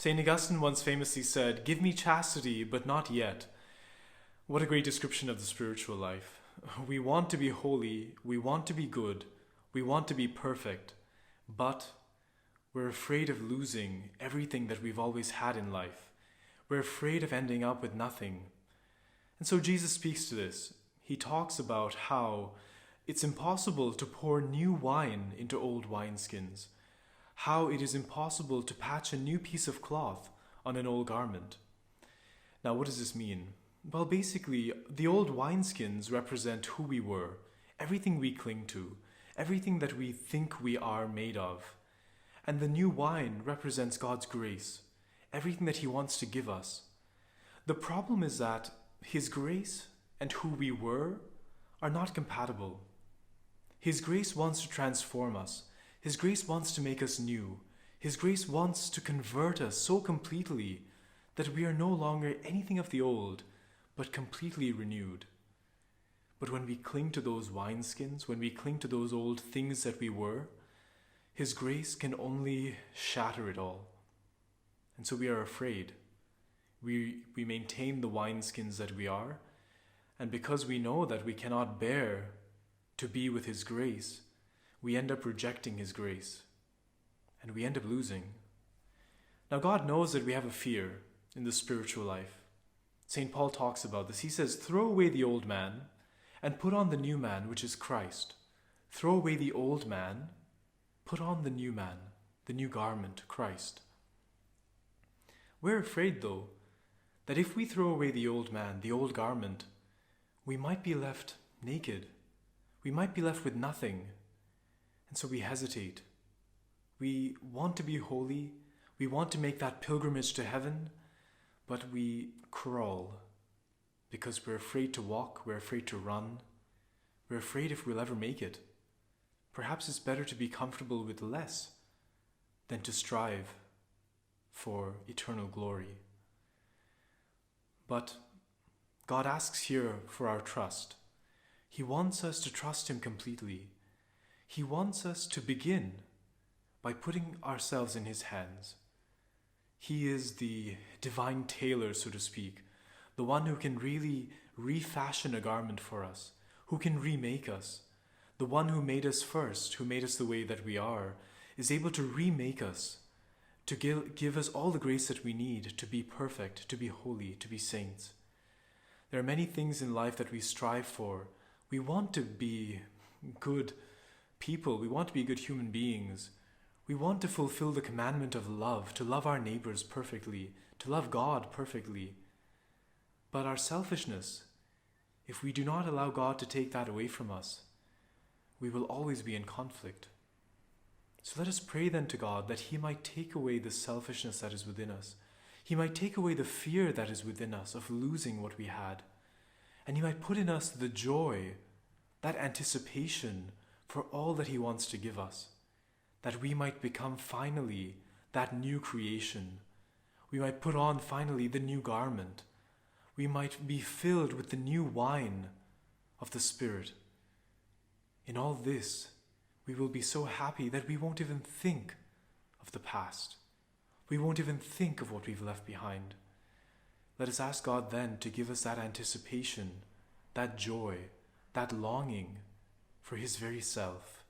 St. Augustine once famously said, "Give me chastity, but not yet." What a great description of the spiritual life. We want to be holy, we want to be good, we want to be perfect, but we're afraid of losing everything that we've always had in life. We're afraid of ending up with nothing. And so Jesus speaks to this. He talks about how it's impossible to pour new wine into old wineskins, how it is impossible to patch a new piece of cloth on an old garment. Now, what does this mean? Well, basically, the old wineskins represent who we were, everything we cling to, everything that we think we are made of. And the new wine represents God's grace, everything that He wants to give us. The problem is that His grace and who we were are not compatible. His grace wants to transform us. His grace wants to make us new. His grace wants to convert us so completely that we are no longer anything of the old, but completely renewed. But when we cling to those wineskins, when we cling to those old things that we were, His grace can only shatter it all. And so we are afraid. We maintain the wineskins that we are, and because we know that we cannot bear to be with His grace, we end up rejecting His grace, and we end up losing. Now, God knows that we have a fear in the spiritual life. St. Paul talks about this. He says, "Throw away the old man and put on the new man, which is Christ." Throw away the old man, put on the new man, the new garment, Christ. We're afraid, though, that if we throw away the old man, the old garment, we might be left naked. We might be left with nothing. And so we hesitate. We want to be holy. We want to make that pilgrimage to heaven, but we crawl because we're afraid to walk, we're afraid to run. We're afraid if we'll ever make it. Perhaps it's better to be comfortable with less than to strive for eternal glory. But God asks here for our trust. He wants us to trust Him completely. He wants us to begin by putting ourselves in His hands. He is the Divine Tailor, so to speak, the one who can really refashion a garment for us, who can remake us. The one who made us first, who made us the way that we are, is able to remake us, to give us all the grace that we need to be perfect, to be holy, to be saints. There are many things in life that we strive for. We want to be good people. We want to be good human beings. We want to fulfill the commandment of love, to love our neighbors perfectly, to love God perfectly. But our selfishness, if we do not allow God to take that away from us, we will always be in conflict. So let us pray then to God that He might take away the selfishness that is within us. He might take away the fear that is within us of losing what we had. And He might put in us the joy, that anticipation for all that He wants to give us, that we might become finally that new creation. We might put on finally the new garment. We might be filled with the new wine of the Spirit. In all this, we will be so happy that we won't even think of the past. We won't even think of what we've left behind. Let us ask God then to give us that anticipation, that joy, that longing for His very self.